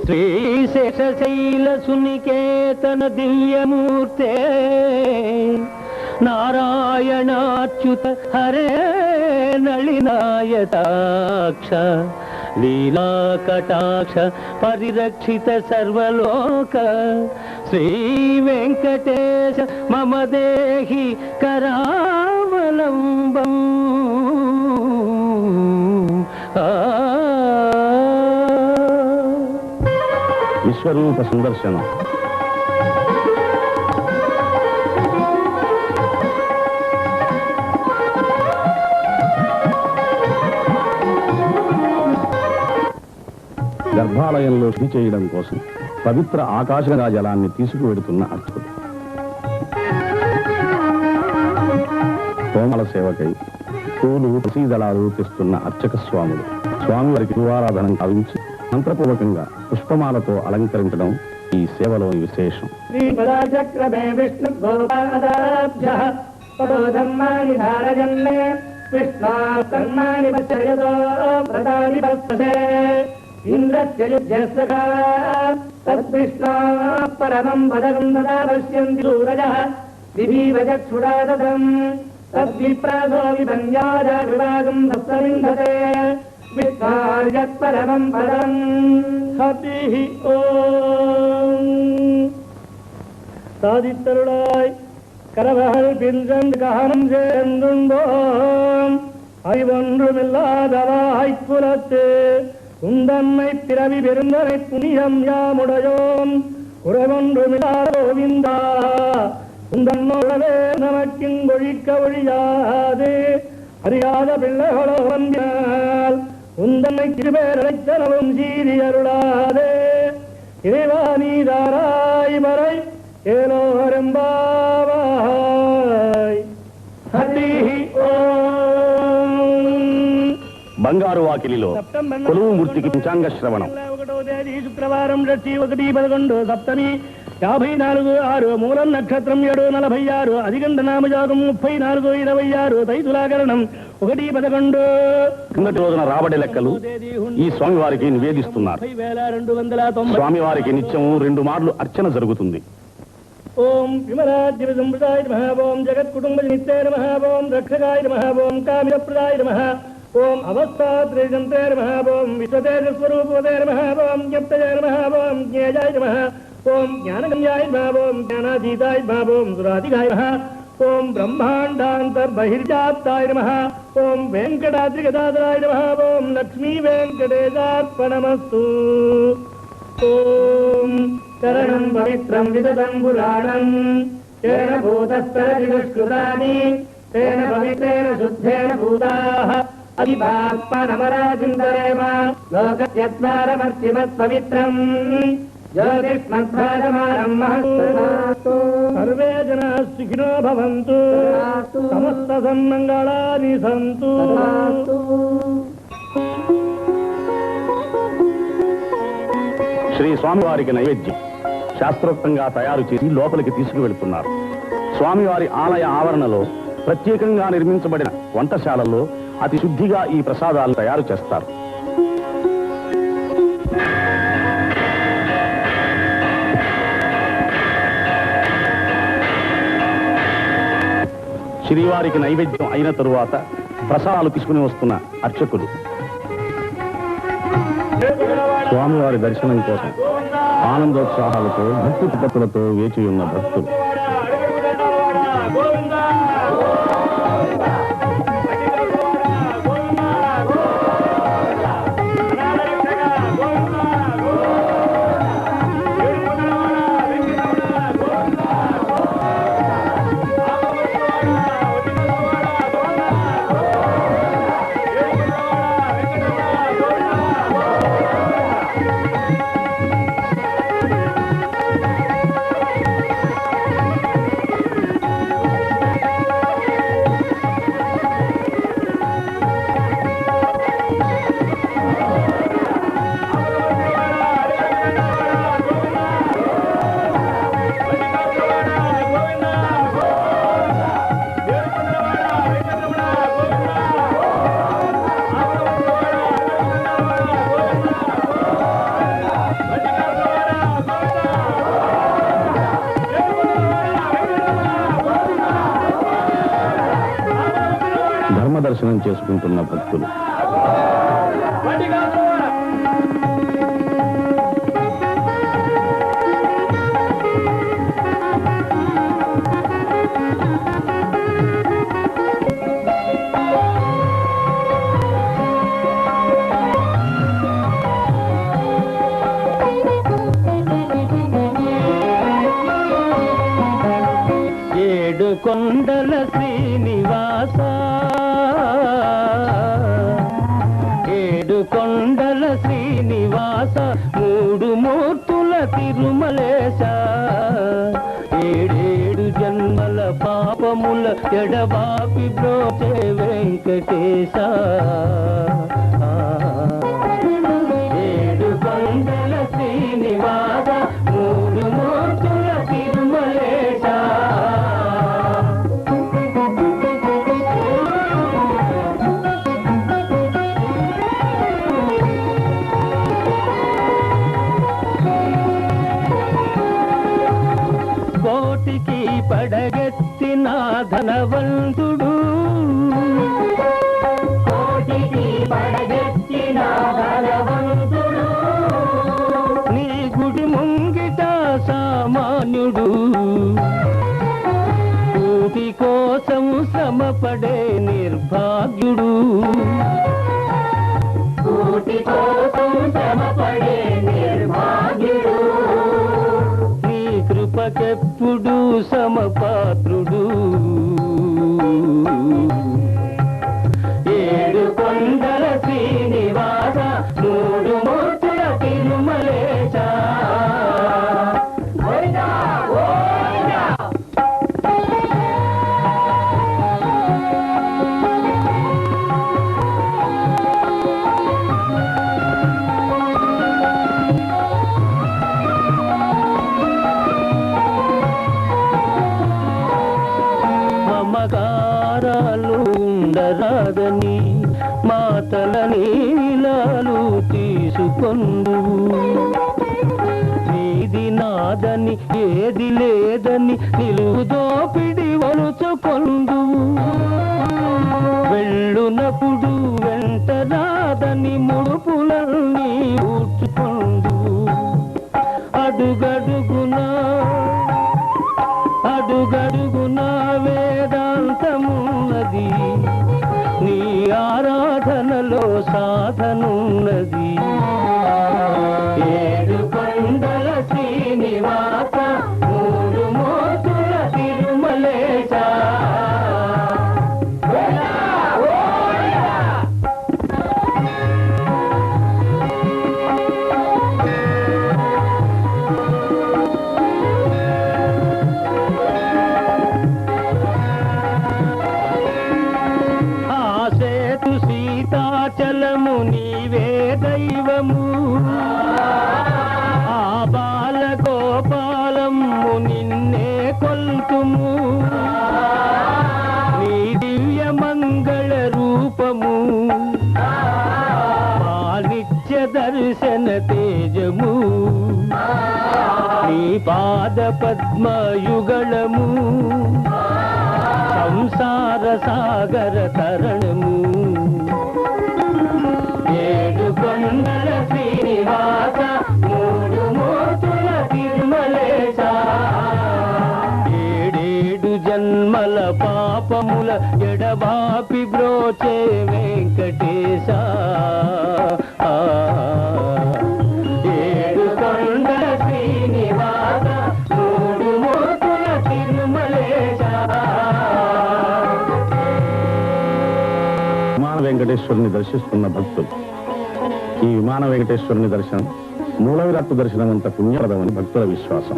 శ్రీశేషశైల సునికేతన దివ్యమూర్తే నారాయణాచ్యుత హరే నళినాయతాక్ష లీలాకటాక్ష పరిరక్షిత సర్వలోక శ్రీ వెంకటేశ మమ దేహి కరావలంబం. విశ్వరూప సుదర్శనం. గర్భాలయంలో శుద్ధి చేయడం కోసం పవిత్ర ఆకాశగంగా జలాన్ని తీసుకువెడుతున్న అర్చకుడు. హోమాల సేవకై పూలు తులసీదళాలు తెస్తున్న అర్చక స్వాములు. స్వామివారికి పూర్వారాధన కావించి మంత్రపూర్వకంగా పుష్పమాలతో అలంకరించడం ఈ సేవలోని విశేషం. పరమం పదం దదా పశ్యంతి సూరజః దివీవ చక్షురాదదం తద్విప్రాసో విభంజాజ విభాగం సప్తవింధతే విష్ణార్యత్ పరమం పదం. హరిః ఓం. சாதித்தருளாய் கரவகள் பின்றென்று ககனம் சேர்ந்துண்டோம் அறிவொன்றுமில்லாதவாய்ப் புலத்து உந்தன்மை பிறவி பெருந்தனை புனியம் யாமுடையோம் குறைவொன்றுமில்லாத கோவிந்தா உந்தன்னோடவே நமக்கிங்கொழிக்க ஒழியாது அறியாத பிள்ளைகளோ வந்தால் உந்தன்னை கிருபேரழைத்தனவும் சீரி அருளாதே இறைவா நீதாராய் வரை ఏలోహరంబావాయ్. హరిః ఓం. బంగారు వాకిలిలో కొలువు మూర్తికి పంచాంగ శ్రవణం. 1వ తేదీ శుక్రవారం 1/11 సప్తమి 54/6 మూలం నక్షత్రం 7/46 అధిగంట నామజాతం 34/26 తైతులాకరణం 1/11. కిందటి రోజున రాబడి లెక్కలు ఈ స్వామివారికి నివేదిస్తున్నారు. 20,290. స్వామివారికి నిత్యము 2 మార్లు అర్చన జరుగుతుంది. ఓం విమలాద్య సంప్రదాయ నమః. ఓం జగత్కుటుంబ నిత్యాయ నమః. ఓం రక్షకాయ నమః. ఓం కామ్యప్రదాయ నమః. ఓం అవస్థాత్రేజంతే నమః. ఓం విశ్వతేజస్వరూపవతే నమః. ఓం జ్ఞప్తయాయ నమః. ఓం జ్ఞేయాయ నమః. ఓం జ్ఞానగమ్యాయ నమః. ఓం జ్ఞానాతీతాయ నమః. ఓం సురాధికాయ నమః. ఓం బ్రహ్మాండాంతర్బహిర్జాప్తాయ నమః. ఓం వెంకటాద్రిగదాధరాయ నమః. ఓం లక్ష్మీ వెంకటేశార్పణమస్తు. ఓం శరణం పవిత్రం విదతం పురాణం తేన భూతస్తరతి దుష్కృతాని తేన పవిత్రేణ శుద్ధేన భూతాః అవిపాత్మనమరాజిందరేమ లోకస్యత్వారమర్చిమత్ పవిత్రం జ్యోతిష్మద్భాజమానం మహత్తు. సర్వే జనాః సుఖినో భవంతు. సమస్త సన్మంగళాని సంతు. శ్రీ స్వామివారికి నైవేద్యం శాస్త్రోక్తంగా తయారు చేసి లోపలికి తీసుకువెళుతున్నారు. స్వామివారి ఆలయ ఆవరణలో ప్రత్యేకంగా నిర్మించబడిన వంటశాలలో అతి శుద్ధిగా ఈ ప్రసాదాలు తయారు చేస్తారు. శ్రీవారికి నైవేద్యం అయిన తరువాత ప్రసాదాలు తీసుకుని వస్తున్న అర్చకులు స్వామివారి దర్శనం కోసం ఆనందోత్సాహాలతో భక్తి పద్ధతులతో వేచి ఉన్న భక్తులు. చేసుకుంటున్న భక్తులు. ఏడు కొండల శ్రీనివాస, ఏడు కొండల శ్రీనివాస, మూడు మూర్తుల తిరుమలేశ, ఏడేడు జన్మల పాపముల ఎడబాపి బ్రోచే వెంకటేశ. ఏడు కొండల శ్రీనివాస, మూడు మూర్తుల తిరుమలేశ. కోటికి పడగెత్తిన ధనవంతుడు, కోటికి పడగెత్తిన ధనవంతుడు, నీ గుడి ముంగిట సామాన్యుడు, కూటి కోసం శ్రమపడే నిర్భాగ్యుడు, కూటి కోసం శ్రమపడే నిర్భాగ్యుడు, కృపకెప్పుడు సమపాత్రుడు. ఏడు కొండల శ్రీనివాస, మూడు మూర్తుల తిరుమలేశ. మమకారాలు ఉండరాదని మాతల నీలాలు తీసుకొందు, నీది నాదని ఏది లేదని నిలువు దోపిడి వలుచుకొందు, వెళ్ళునప్పుడు వెంట రాదని ముడుపులన్నీ ఊడ్చుకొందు, అడుగడుగునా అడుగడుగునా వేదాంతమున్నది, నీ ఆరాధనలో సాధనున్నది. ఏడు కొండల శ్రీనివాస, మూడు మూర్తుల తిరుమలేశ. సీతాచలము నీవే దైవము, ఆ బాలగోపాలము నిన్నే కొల్తుము, నీ దివ్య మంగళ రూపము, నిత్య దర్శన తేజము, నీ పాద పద్మయుగళము, సంసార సాగర తరణము. ఏడు కొండల శ్రీనివాస, మూడు మూర్తుల తిరుమలేశ, ఏడేడు జన్మల పాపముల ఎడబాపి బ్రోచే వెంకటేశ. ఏడు కొండల శ్రీనివాస, మూడు మూర్తుల తిరుమలేశ. విమాన వెంకటేశ్వరుని దర్శిస్తున్న భక్తులు. ఈ విమాన వెంకటేశ్వరుని దర్శనం మూల విరాట్టు దర్శనం అంత పుణ్యప్రదమని భక్తుల విశ్వాసం.